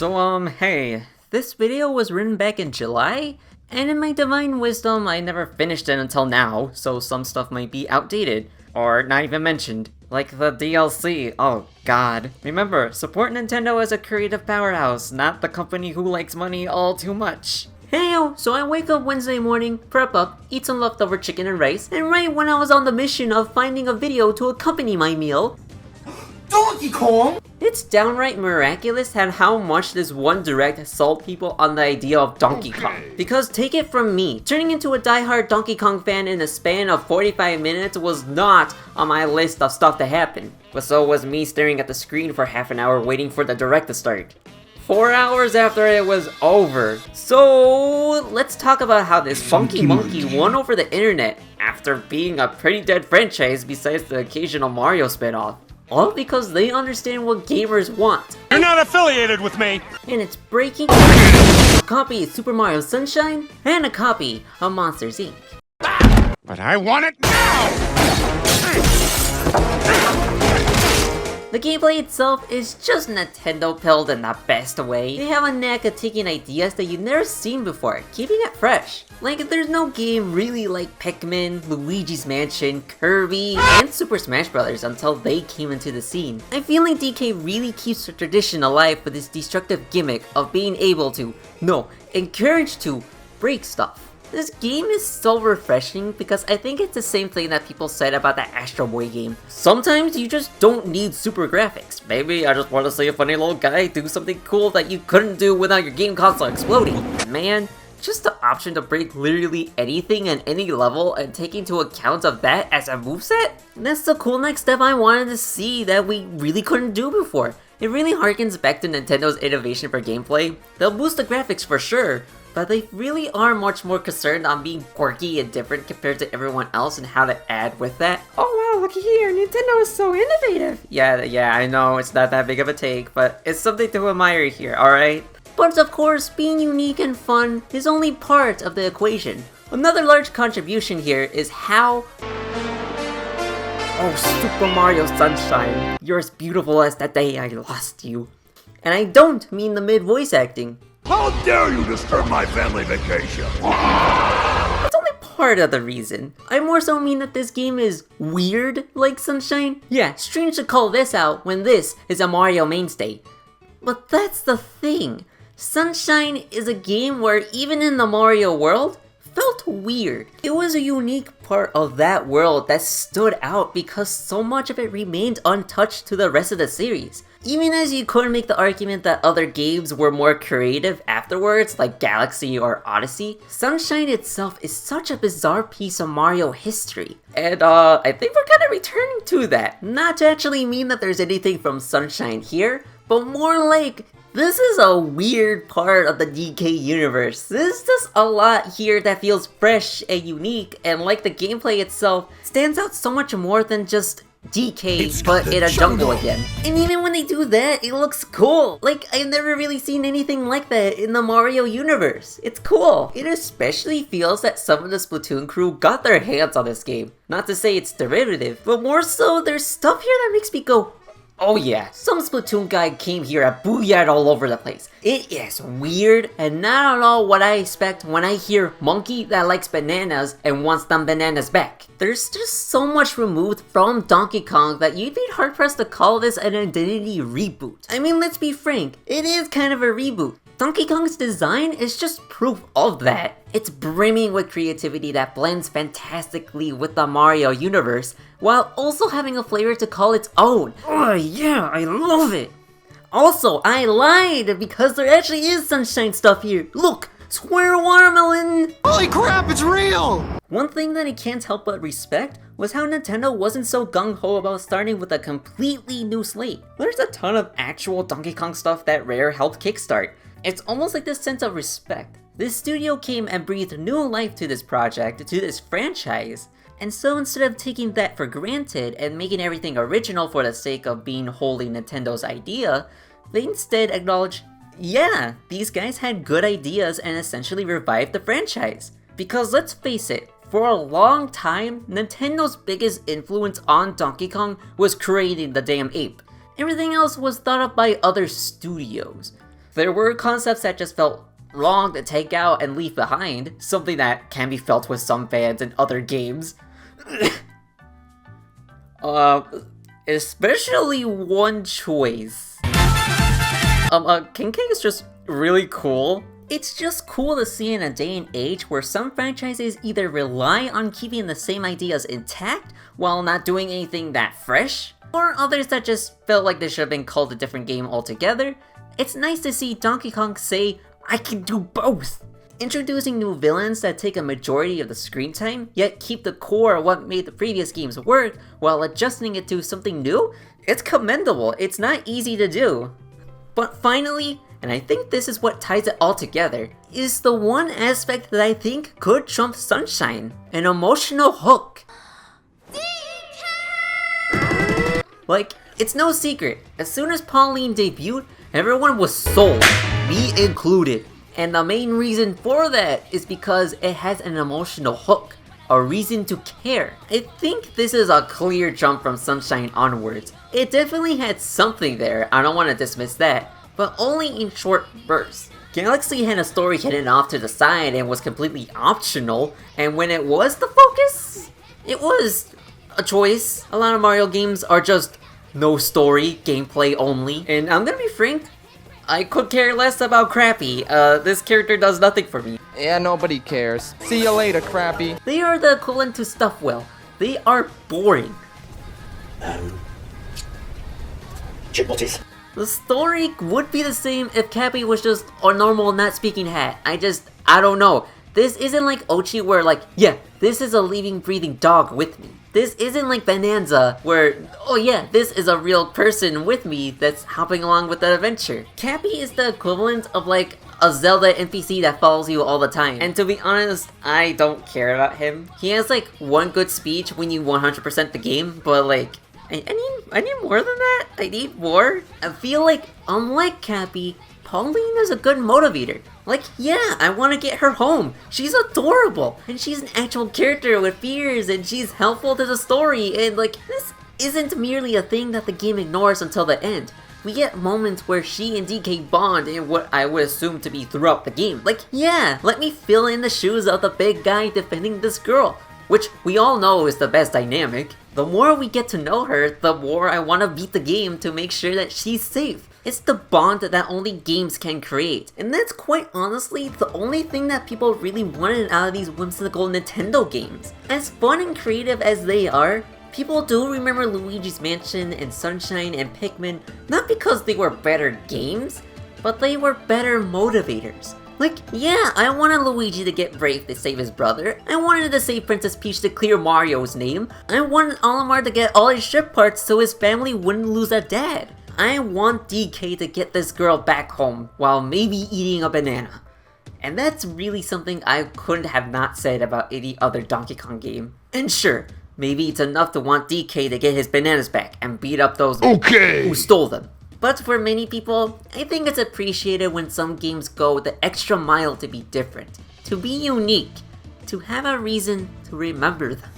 Hey, this video was written back in July, and in my divine wisdom, I never finished it until now, so some stuff might be outdated, or not even mentioned. Like the DLC, oh god. Remember, support Nintendo as a creative powerhouse, not the company who likes money all too much. Heyo, so I wake up Wednesday morning, prep up, eat some leftover chicken and rice, and right when I was on the mission of finding a video to accompany my meal, Donkey Kong! It's downright miraculous at how much this one direct sold people on the idea of Donkey Kong. Because take it from me, turning into a diehard Donkey Kong fan in a span of 45 minutes was not on my list of stuff to happen. But so was me staring at the screen for half an hour waiting for the direct to start. 4 hours after it was over. So let's talk about how this Funky Monkey won over the internet after being a pretty dead franchise besides the occasional Mario spinoff. All because they understand what gamers want. You're not affiliated with me! And it's breaking a copy of Super Mario Sunshine and a copy of Monsters Inc. But I want it now! The gameplay itself is just Nintendo pilled in the best way. They have a knack of taking ideas that you've never seen before, keeping it fresh. Like, there's no game really like Pikmin, Luigi's Mansion, Kirby, and Super Smash Bros. Until they came into the scene. I feel like DK really keeps the tradition alive with this destructive gimmick of being able to, encouraged to, break stuff. This game is so refreshing because I think it's the same thing that people said about the Astro Boy game. Sometimes you just don't need super graphics. Maybe I just want to see a funny little guy do something cool that you couldn't do without your game console exploding. Man, just the option to break literally anything in any level and take into account of that as a moveset? That's the cool next step I wanted to see that we really couldn't do before. It really harkens back to Nintendo's innovation for gameplay. They'll boost the graphics for sure, but they really are much more concerned on being quirky and different compared to everyone else and how to add with that. Oh wow, looky here, Nintendo is so innovative! Yeah, I know, it's not that big of a take, but it's something to admire here, alright? But of course, being unique and fun is only part of the equation. Another large contribution here is how... Oh, Super Mario Sunshine, you're as beautiful as the day I lost you. And I don't mean the mid-voice acting. How dare you disturb my family vacation? It's only part of the reason. I more so mean that this game is weird like Sunshine. Yeah, strange to call this out when this is a Mario mainstay. But that's the thing. Sunshine is a game where even in the Mario world, felt weird. It was a unique part of that world that stood out because so much of it remained untouched to the rest of the series. Even as you could make the argument that other games were more creative afterwards, like Galaxy or Odyssey, Sunshine itself is such a bizarre piece of Mario history. And I think we're kind of returning to that. Not to actually mean that there's anything from Sunshine here, but more like, this is a weird part of the DK universe. There's just a lot here that feels fresh and unique, and like the gameplay itself, stands out so much more than just DK, but in a jungle again. And even when they do that, it looks cool. Like, I've never really seen anything like that in the Mario universe. It's cool. It especially feels that some of the Splatoon crew got their hands on this game. Not to say it's derivative, but more so there's stuff here that makes me go, oh yeah, some Splatoon guy came here and booyah'd all over the place. It is weird and not at all what I expect when I hear monkey that likes bananas and wants them bananas back. There's just so much removed from Donkey Kong that you'd be hard pressed to call this an identity reboot. I mean, let's be frank, it is kind of a reboot. Donkey Kong's design is just proof of that. It's brimming with creativity that blends fantastically with the Mario universe, while also having a flavor to call its own. Oh yeah, I love it! Also, I lied, because there actually is Sunshine stuff here. Look! Square watermelon! Holy crap, it's real! One thing that I can't help but respect was how Nintendo wasn't so gung-ho about starting with a completely new slate. There's a ton of actual Donkey Kong stuff that Rare helped kickstart. It's almost like this sense of respect. This studio came and breathed new life to this project, to this franchise. And so instead of taking that for granted and making everything original for the sake of being wholly Nintendo's idea, they instead acknowledge, yeah, these guys had good ideas and essentially revived the franchise. Because let's face it, for a long time, Nintendo's biggest influence on Donkey Kong was creating the damn ape. Everything else was thought up by other studios. There were concepts that just felt wrong to take out and leave behind, something that can be felt with some fans in other games. Especially one choice. King K is just really cool. It's just cool to see in a day and age where some franchises either rely on keeping the same ideas intact while not doing anything that fresh, or others that just felt like they should have been called a different game altogether. It's nice to see Donkey Kong say, I can do both! Introducing new villains that take a majority of the screen time, yet keep the core of what made the previous games work while adjusting it to something new? It's commendable, it's not easy to do. But finally, and I think this is what ties it all together, is the one aspect that I think could trump Sunshine, an emotional hook. Like, it's no secret, as soon as Pauline debuted, everyone was sold, me included. And the main reason for that is because it has an emotional hook, a reason to care. I think this is a clear jump from Sunshine onwards. It definitely had something there, I don't want to dismiss that, but only in short bursts. Galaxy had a story hidden off to the side and was completely optional, and when it was the focus, it was a choice. A lot of Mario games are just no story, gameplay only, and I'm gonna be frank, I could care less about Crappy. This character does nothing for me. Yeah, nobody cares. See you later, Crappy. They are the equivalent to Stuffwell. They are boring. Chipmulties. The story would be the same if Cappy was just a normal not speaking hat. I don't know. This isn't like Ochi where like, yeah, this is a living, breathing dog with me. This isn't like Bananza where, oh yeah, this is a real person with me that's hopping along with the adventure. Cappy is the equivalent of like a Zelda NPC that follows you all the time. And to be honest, I don't care about him. He has like one good speech when you 100% the game, but like, I need more than that. I need more. I feel like, unlike Cappy, Pauline is a good motivator. Like, yeah, I want to get her home. She's adorable, and she's an actual character with fears, and she's helpful to the story, and like, this isn't merely a thing that the game ignores until the end. We get moments where she and DK bond in what I would assume to be throughout the game. Like, yeah, let me fill in the shoes of the big guy defending this girl, which we all know is the best dynamic. The more we get to know her, the more I want to beat the game to make sure that she's safe. It's the bond that only games can create. And that's quite honestly the only thing that people really wanted out of these whimsical Nintendo games. As fun and creative as they are, people do remember Luigi's Mansion and Sunshine and Pikmin not because they were better games, but they were better motivators. Like, yeah, I wanted Luigi to get brave to save his brother. I wanted to save Princess Peach to clear Mario's name. I wanted Olimar to get all his ship parts so his family wouldn't lose a dad. I want DK to get this girl back home while maybe eating a banana. And that's really something I couldn't have not said about any other Donkey Kong game. And sure, maybe it's enough to want DK to get his bananas back and beat up those who stole them. But for many people, I think it's appreciated when some games go the extra mile to be different, to be unique, to have a reason to remember them.